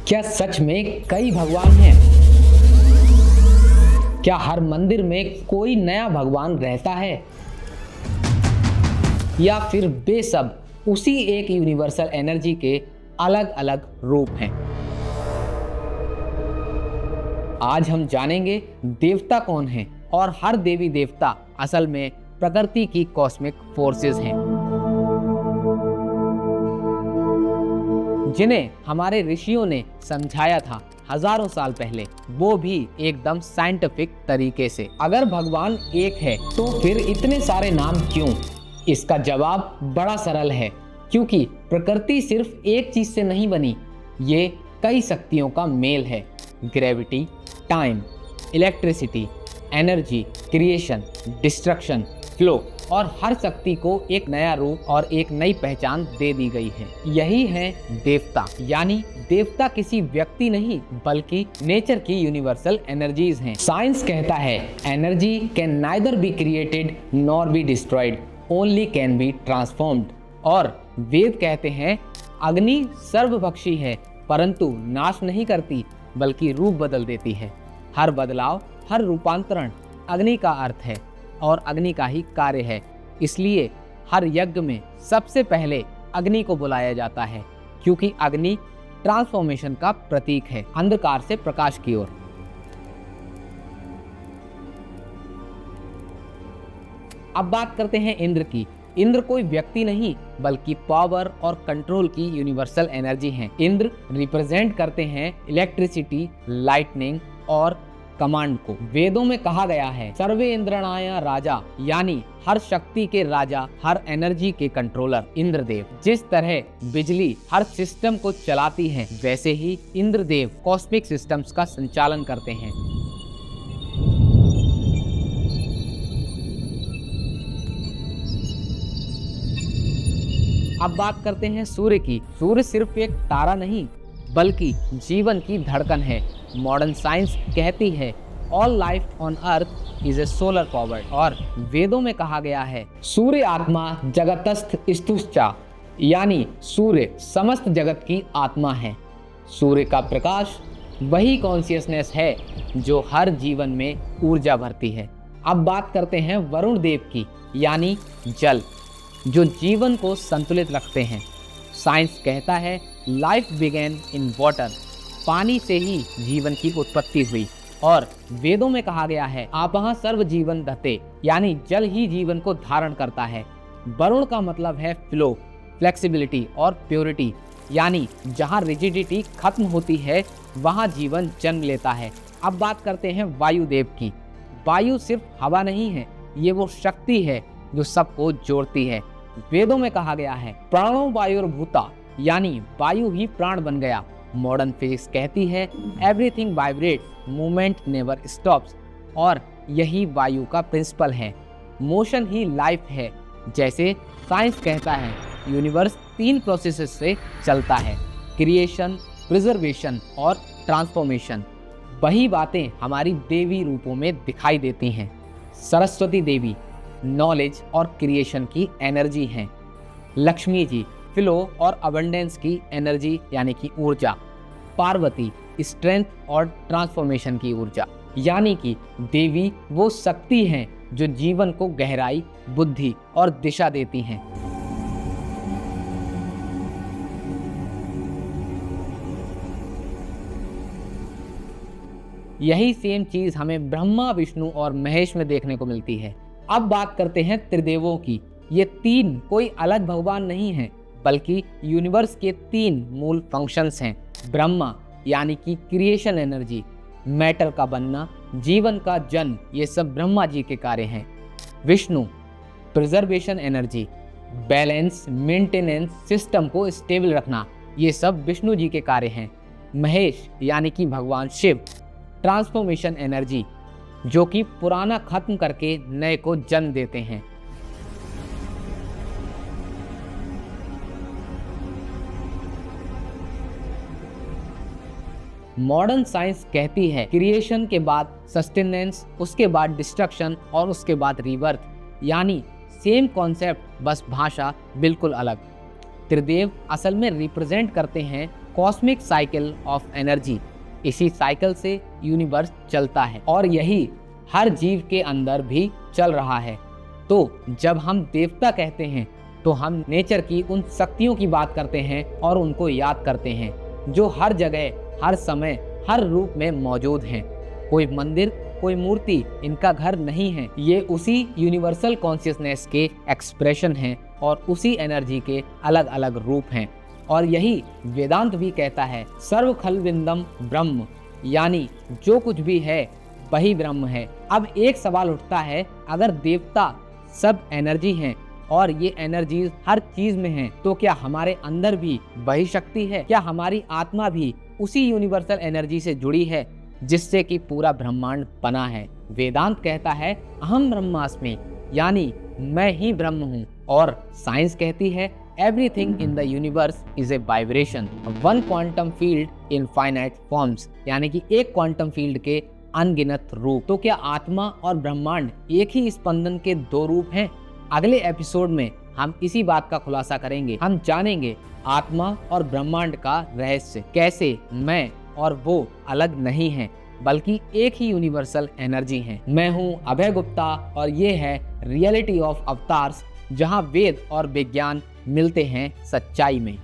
क्या सच में कई भगवान हैं? क्या हर मंदिर में कोई नया भगवान रहता है, या फिर वे सब उसी एक यूनिवर्सल एनर्जी के अलग अलग रूप हैं? आज हम जानेंगे देवता कौन हैं और हर देवी देवता असल में प्रकृति की कॉस्मिक फोर्सेस हैं, जिन्हें हमारे ऋषियों ने समझाया था हजारों साल पहले, वो भी एकदम साइंटिफिक तरीके से। अगर भगवान एक है तो फिर इतने सारे नाम क्यों? इसका जवाब बड़ा सरल है, क्योंकि प्रकृति सिर्फ एक चीज से नहीं बनी, ये कई शक्तियों का मेल है। Gravity, time, electricity, energy, creation, destruction, flow, और हर शक्ति को एक नया रूप और एक नई पहचान दे दी गई है। यही है देवता। यानी देवता किसी व्यक्ति नहीं, बल्कि नेचर की यूनिवर्सल एनर्जीज हैं। साइंस कहता है energy can neither be created nor be destroyed, only can be transformed. और वेद कहते हैं अग्नि सर्वभक्षी है, परंतु नाश नहीं करती, बल्कि रूप बदल देती है। हर बदलाव, हर रूपांतरण अग्नि का अर्थ है और अग्नि का ही कार्य है। इसलिए हर यज्ञ में सबसे पहले अग्नि को बुलाया जाता है, क्योंकि अग्नि ट्रांसफॉर्मेशन का प्रतीक है, अंधकार से प्रकाश की ओर। अब बात करते हैं इंद्र की। इंद्र कोई व्यक्ति नहीं, बल्कि पावर और कंट्रोल की यूनिवर्सल एनर्जी हैं। इंद्र रिप्रेजेंट करते हैं इलेक्ट्रिसिटी, लाइटनिंग और कमांड को। वेदों में कहा गया है सर्वे इंद्रणाय राजा, यानी हर शक्ति के राजा, हर एनर्जी के कंट्रोलर इंद्रदेव। जिस तरह बिजली हर सिस्टम को चलाती है, वैसे ही इंद्रदेव कॉस्मिक सिस्टम्स का संचालन करते हैं। अब बात करते हैं सूर्य की। सूर्य सिर्फ एक तारा नहीं, बल्कि जीवन की धड़कन है। मॉडर्न साइंस कहती है all life on earth is a solar power, और वेदों में कहा गया है सूर्य आत्मा जगतस्थ स्तुष्चा, यानी सूर्य समस्त जगत की आत्मा है। सूर्य का प्रकाश वही कॉन्शियसनेस है जो हर जीवन में ऊर्जा भरती है। अब बात करते हैं वरुण देव की, यानी जल, जो जीवन को संतुलित रखते हैं। साइंस कहता है लाइफ बिगेन इन वाटर, पानी से ही जीवन की उत्पत्ति हुई। और वेदों में कहा गया है आपः सर्व जीवन दहते, यानी जल ही जीवन को धारण करता है। वरुण का मतलब है फ्लो, फ्लेक्सिबिलिटी और प्योरिटी, यानी जहाँ रिजिडिटी खत्म होती है वहाँ जीवन जन्म लेता है। अब बात करते हैं वायुदेव की। वायु सिर्फ हवा नहीं है, ये वो शक्ति है जो सबको जोड़ती है। वेदों में कहा गया है प्राणो वायुर्भूता, यानी वायु ही प्राण बन गया। मॉडर्न फिजिक्स कहती है everything vibrates, movement never stops, और यही वायु का प्रिंसिपल है। मोशन ही लाइफ है। जैसे साइंस कहता है यूनिवर्स 3 प्रोसेसेस से चलता है, क्रिएशन, प्रिजर्वेशन और ट्रांसफॉर्मेशन। वही बातें हमारी देवी रूपों में दिखाई देती हैं। सरस्वती देवी नॉलेज और क्रिएशन की एनर्जी हैं। लक्ष्मी जी फ्लो और अबंडेंस की एनर्जी, यानी कि ऊर्जा। पार्वती स्ट्रेंथ और ट्रांसफॉर्मेशन की ऊर्जा। यानी कि देवी वो शक्ति हैं जो जीवन को गहराई, बुद्धि और दिशा देती हैं। यही सेम चीज हमें ब्रह्मा, विष्णु और महेश में देखने को मिलती है। अब बात करते हैं त्रिदेवों की। ये 3 कोई अलग भगवान नहीं हैं, बल्कि यूनिवर्स के 3 मूल फंक्शंस हैं। ब्रह्मा यानी कि क्रिएशन एनर्जी, मैटर का बनना, जीवन का जन्म, ये सब ब्रह्मा जी के कार्य हैं। Vishnu preservation energy, balance, maintenance, system को स्टेबल रखना, ये सब विष्णु जी के कार्य हैं। महेश यानी कि भगवान शिव ट्रांसफॉर्मेशन एनर्जी, जो कि पुराना खत्म करके नए को जन्म देते हैं। मॉडर्न साइंस कहती है क्रिएशन के बाद सस्टेनेंस, उसके बाद डिस्ट्रक्शन और उसके बाद रीबर्थ, यानी सेम कॉन्सेप्ट, बस भाषा बिल्कुल अलग। त्रिदेव असल में रिप्रेजेंट करते हैं कॉस्मिक साइकिल ऑफ एनर्जी। इसी साइकिल से यूनिवर्स चलता है और यही हर जीव के अंदर भी चल रहा है। तो जब हम देवता कहते हैं तो हम नेचर की उन शक्तियों की बात करते हैं और उनको याद करते हैं जो हर जगह, हर समय, हर रूप में मौजूद हैं। कोई मंदिर, कोई मूर्ति इनका घर नहीं है, ये उसी यूनिवर्सल कॉन्शियसनेस के एक्सप्रेशन हैं और उसी एनर्जी के अलग अलग रूप हैं। और यही वेदांत भी कहता है, सर्व खलविंदम ब्रह्म, यानी जो कुछ भी है वही ब्रह्म है। अब एक सवाल उठता है, अगर देवता सब एनर्जी हैं और ये एनर्जीज हर चीज में हैं, तो क्या हमारे अंदर भी वही शक्ति है? क्या हमारी आत्मा भी उसी यूनिवर्सल एनर्जी से जुड़ी है जिससे कि पूरा ब्रह्मांड बना है? वेदांत कहता है अहम ब्रह्मास्मि, यानी मैं ही ब्रह्म हूँ। और साइंस कहती है everything in the universe is a vibration, one quantum field in finite forms, यानी कि एक क्वांटम फील्ड के अनगिनत रूप। तो क्या आत्मा और ब्रह्मांड एक ही स्पंदन के दो रूप हैं? अगले एपिसोड में हम इसी बात का खुलासा करेंगे। हम जानेंगे आत्मा और ब्रह्मांड का रहस्य, कैसे मैं और वो अलग नहीं हैं बल्कि एक ही यूनिवर्सल एनर्जी हैं। मैं हूं अभय गुप्ता और ये है रियलिटी ऑफ अवतार्स, जहां वेद और विज्ञान मिलते हैं सच्चाई में।